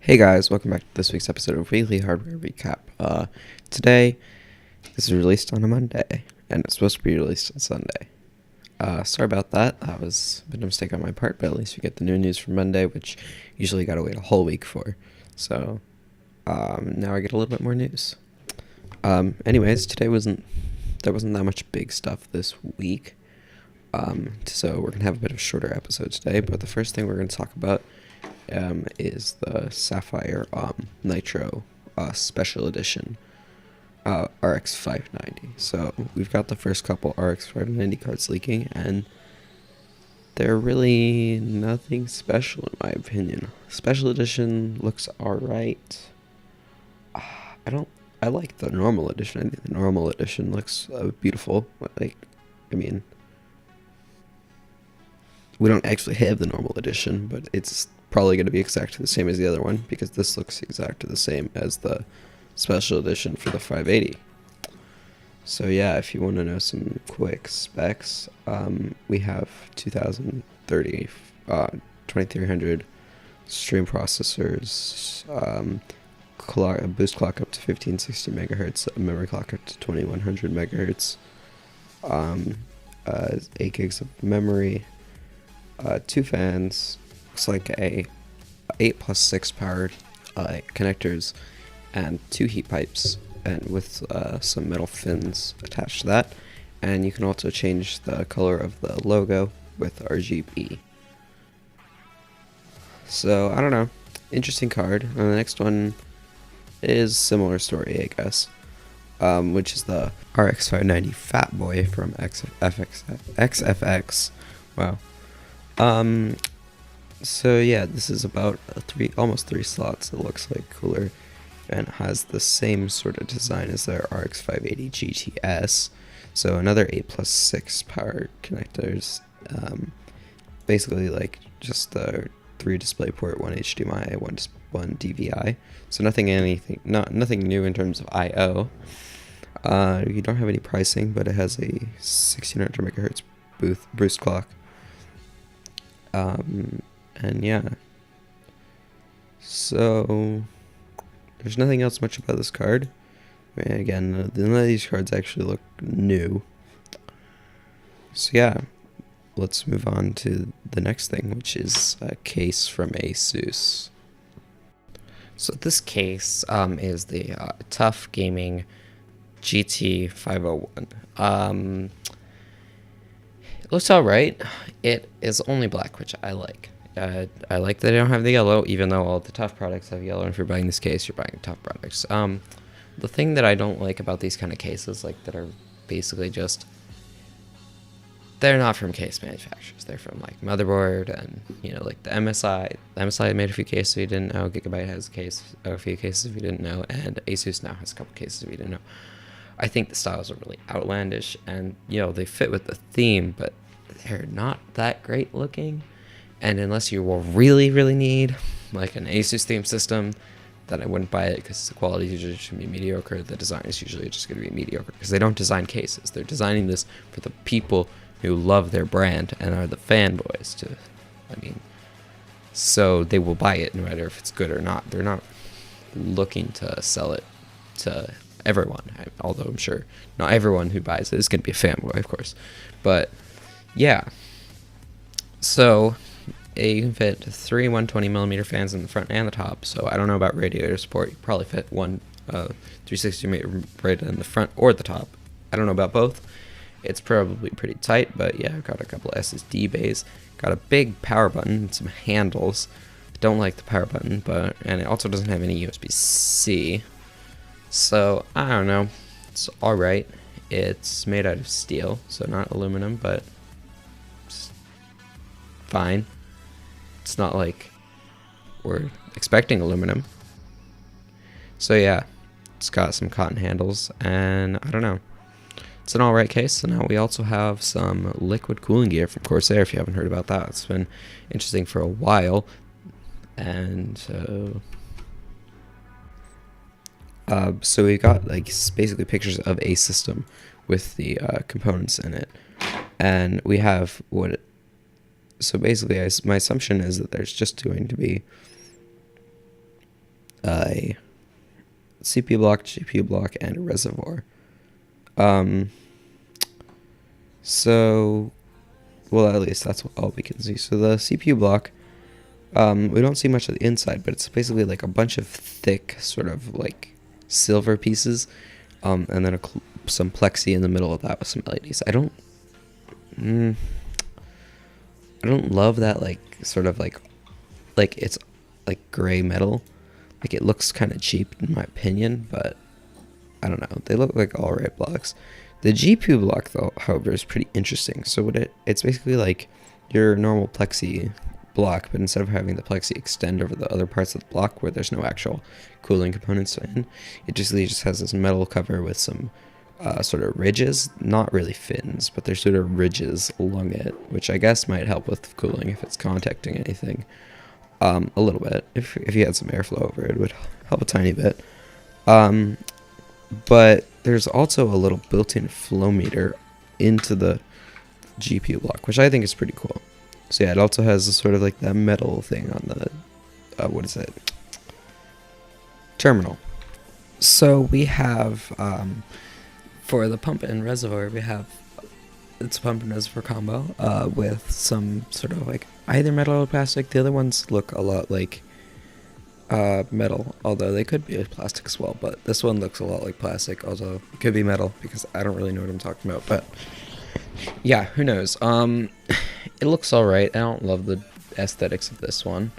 Hey guys, welcome back to this week's episode of Weekly Hardware Recap. Today, this is released on a Monday, and it's supposed to be released on Sunday. Sorry about that. That was a bit of a mistake on my part, but at least we get the new news from Monday, which usually gotta wait a whole week for. So, now I get a little bit more news. Anyways, there wasn't that much big stuff this week. So we're gonna have a bit of a shorter episode today, but the first thing we're gonna talk about is the Sapphire Nitro Special Edition RX 590. So we've got the first couple RX 590 cards leaking, and they're really nothing special in my opinion. Special Edition looks alright. I like the normal edition. I think the normal edition looks beautiful. We don't actually have the normal edition, but it's probably going to be exactly the same as the other one, because this looks exactly the same as the special edition for the 580. So yeah, if you want to know some quick specs, we have 2030 2300 stream processors, boost clock up to 1560 megahertz, memory clock up to 2100 megahertz, 8 gigs of memory, 2 fans, looks like a 8+6 powered connectors, and 2 heat pipes, and with some metal fins attached to that. And you can also change the color of the logo with RGB. So I don't know, interesting card. And the next one is similar story, I guess, which is the RX 590 Fat Boy from XFX. Wow. So yeah, this is about almost 3 slots. It looks like cooler, and has the same sort of design as their RX 580 GTS. So another 8+6 power connectors. Basically like just the 3 DisplayPort, 1 HDMI, 1 DVI. So nothing new in terms of I/O. You don't have any pricing, but it has a 1600 megahertz boost clock. And yeah, so there's nothing else much about this card. I mean, again, none of these cards actually look new. So yeah, let's move on to the next thing, which is a case from Asus. So this case is the Tough Gaming GT 501. It looks alright. It is only black, which I like. I like that I don't have the yellow, even though all the Tough products have yellow. And if you're buying this case, you're buying Tough products. The thing that I don't like about these kind of cases, like that are basically just, they're not from case manufacturers. They're from like Motherboard and, you know, like the MSI. The MSI made a few cases if you didn't know. Gigabyte has a few cases if you didn't know, and Asus now has a couple cases if you didn't know. I think the styles are really outlandish, and you know, they fit with the theme, but they're not that great looking. And unless you will really need like an Asus theme system, then I wouldn't buy it, because the quality usually should be mediocre. The design is usually just going to be mediocre, because they don't design cases. They're designing this for the people who love their brand and are the fanboys. So they will buy it no matter if it's good or not. They're not looking to sell it to everyone, although I'm sure not everyone who buys it is going to be a fanboy, of course. But yeah, so you can fit 3 120mm fans in the front and the top. So I don't know about radiator support. You probably fit one 360mm right in the front or the top. I don't know about both. It's probably pretty tight, but yeah, I've got a couple SSD bays. Got a big power button and some handles. Don't like the power button, and it also doesn't have any USB-C. So I don't know. It's alright. It's made out of steel, so not aluminum, but it's fine. It's not like we're expecting aluminum. So yeah, it's got some cotton handles, and I don't know. It's an alright case. So now we also have some liquid cooling gear from Corsair, if you haven't heard about that. It's been interesting for a while. And so we got like basically pictures of a system with the components in it, and we have so basically my assumption is that there's just going to be a CPU block, GPU block, and a reservoir. So, well, at least that's all we can see. So the CPU block, we don't see much of the inside, but it's basically like a bunch of thick, sort of like silver pieces, and then some plexi in the middle of that with some LEDs. I don't love that, like, sort of like it's like gray metal. Like, it looks kind of cheap in my opinion, but I don't know. They look like alright blocks. The GPU block, though, however, is pretty interesting. So it's basically like your normal plexi block, but instead of having the plexi extend over the other parts of the block where there's no actual cooling components in, it just has this metal cover with some sort of ridges, not really fins, but there's sort of ridges along it, which I guess might help with cooling if it's contacting anything a little bit. If you had some airflow over it, would help a tiny bit. But there's also a little built-in flow meter into the GPU block, which I think is pretty cool. So yeah, it also has a sort of like that metal thing on the what is it? Terminal. So we have for the pump and reservoir, it's a pump and reservoir combo with some sort of like either metal or plastic. The other ones look a lot like metal, although they could be plastic as well, but this one looks a lot like plastic, although it could be metal because I don't really know what I'm talking about. But yeah, who knows. It looks alright. I don't love the aesthetics of this one,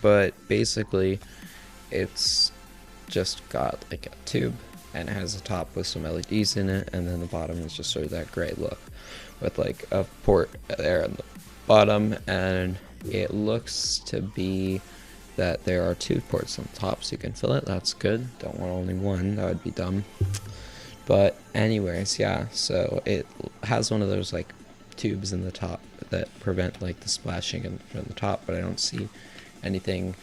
but basically it's just got like a tube and it has a top with some LEDs in it, and then the bottom is just sort of that gray look with like a port there on the bottom, and it looks to be that there are 2 ports on the top so you can fill it. That's good. Don't want only one, that would be dumb. But anyways, yeah, so it has one of those like tubes in the top that prevent like the splashing from the top, but I don't see anything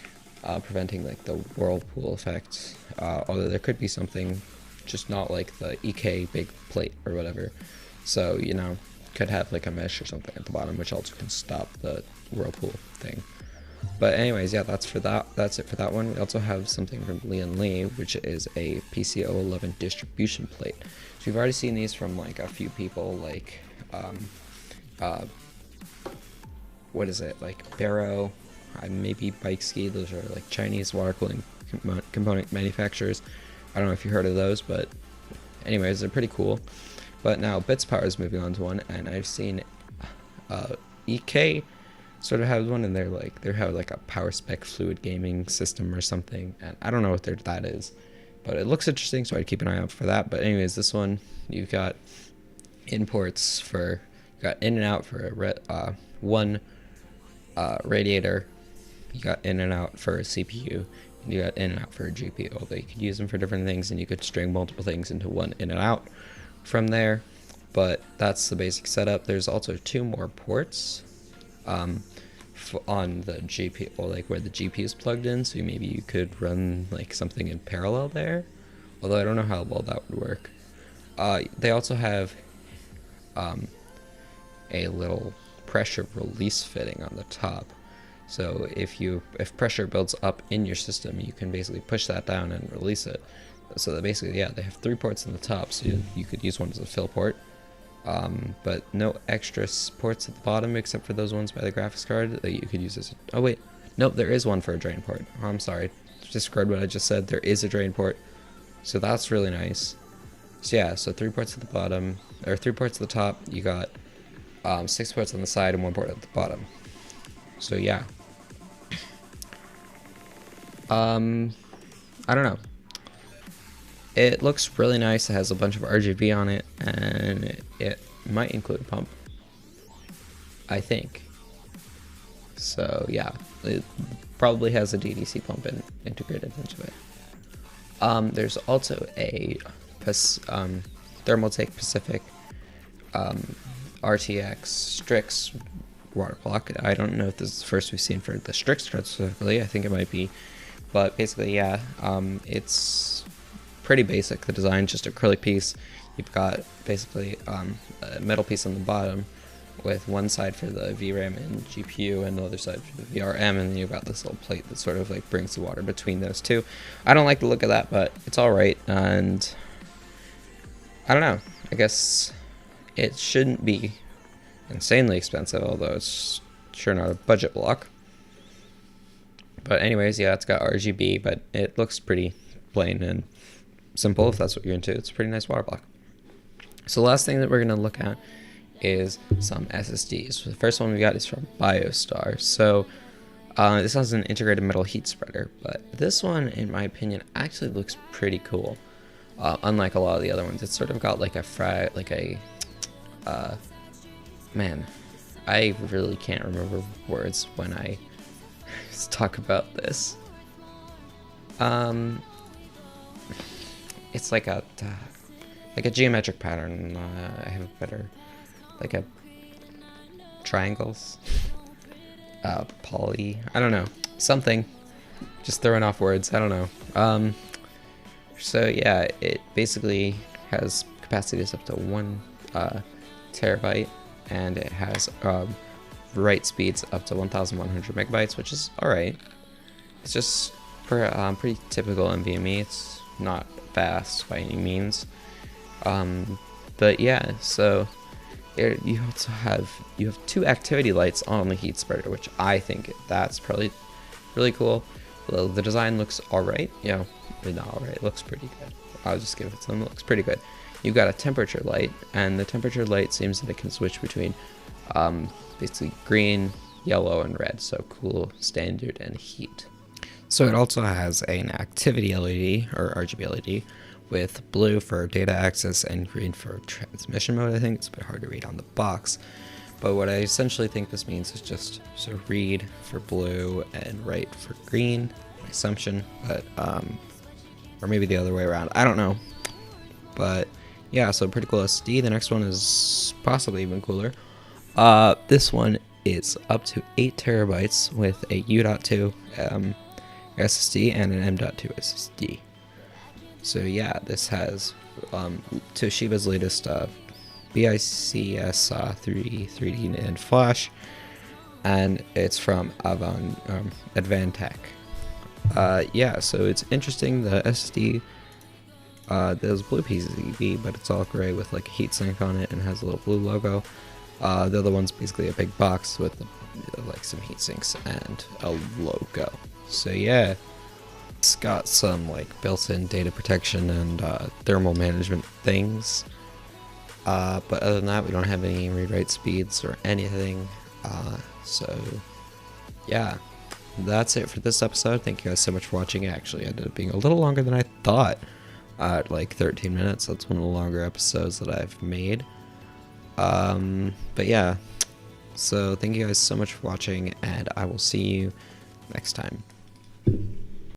preventing like the whirlpool effect, although there could be something, just not like the EK big plate or whatever. So, you know, could have like a mesh or something at the bottom, which also can stop the whirlpool thing. But anyways, yeah, that's it for that one. We also have something from Lee, which is a PCO11 distribution plate. So we've already seen these from like a few people, like what is it, like Barrow, maybe Bike Ski. Those are like Chinese water cooling component manufacturers. I don't know if you heard of those, but anyways, they're pretty cool. But now Bits Power is moving on to one, and I've seen EK sort of has one, and they have like a power spec fluid gaming system or something, and I don't know what that is, but it looks interesting, so I'd keep an eye out for that. But anyways, this one, you've got imports for, you got in and out for one radiator, you got in and out for a CPU, and you got in and out for a GPU. Although you could use them for different things, and you could string multiple things into one in and out from there. But that's the basic setup. There's also 2 more ports on the GPU, or like where the GPU is plugged in, so maybe you could run like something in parallel there, although I don't know how well that would work. They also have a little pressure release fitting on the top, so if pressure builds up in your system, you can basically push that down and release it. So that basically, yeah, they have 3 ports in the top, so you could use one as a fill port, but no extra ports at the bottom except for those ones by the graphics card that you could use as oh wait, nope, there is one for a drain port. Oh, I'm sorry, disregard what I just said. There is a drain port, so that's really nice. So yeah, so 3 ports at the bottom, or 3 ports at the top. You got 6 ports on the side and 1 port at the bottom. So yeah, I don't know. It looks really nice. It has a bunch of RGB on it, and it might include a pump, I think. So yeah, it probably has a DDC pump integrated into it. There's also a Thermaltake Pacific RTX Strix water block. I don't know if this is the first we've seen for the Strix specifically. I think it might be, but basically, yeah, it's pretty basic. The design, just acrylic piece. You've got basically a metal piece on the bottom with one side for the VRAM and GPU and the other side for the VRM, and then you've got this little plate that sort of like brings the water between those two. I don't like the look of that, but it's alright, and I don't know, I guess it shouldn't be insanely expensive, although it's sure not a budget block. But anyways, yeah, it's got RGB, but it looks pretty plain and simple if that's what you're into. It's a pretty nice water block. So the last thing that we're going to look at is some SSDs. So the first one we got is from BioStar. So this has an integrated metal heat spreader, but this one, in my opinion, actually looks pretty cool. Unlike a lot of the other ones, it's sort of got like man, I really can't remember words when I talk about this. It's like a geometric pattern. I have a better, like a triangles, poly. I don't know, something. Just throwing off words. I don't know. So yeah, it basically has capacities up to 1 terabyte, and it has write speeds up to 1,100 megabytes, which is alright. It's just pretty typical NVMe. It's not fast by any means. But yeah, so you also have 2 activity lights on the heat spreader, which I think that's probably really cool. The design looks alright, not alright, it looks pretty good. I'll just give it to them, it looks pretty good. You've got a temperature light, and the temperature light seems that it can switch between basically green, yellow, and red, so cool, standard, and heat. So it also has an activity LED, or RGB LED, with blue for data access and green for transmission mode. I think it's a bit hard to read on the box, but what I essentially think this means is just so read for blue and write for green, my assumption, but or maybe the other way around, I don't know. But yeah, so pretty cool SSD. The next one is possibly even cooler. This one is up to 8 terabytes with a U.2 SSD and an M.2 SSD. So yeah, this has Toshiba's latest BICS 3D NAND flash, and it's from Advantech. Yeah, so it's interesting. The SSD, there's blue PCB, but it's all gray with like a heatsink on it and has a little blue logo. The other one's basically a big box with like some heat sinks and a logo. So yeah, it's got some like built-in data protection and thermal management things. But other than that, we don't have any read-write speeds or anything. So yeah, that's it for this episode. Thank you guys so much for watching. It actually ended up being a little longer than I thought, at like 13 minutes. That's one of the longer episodes that I've made. But yeah, so thank you guys so much for watching, and I will see you next time.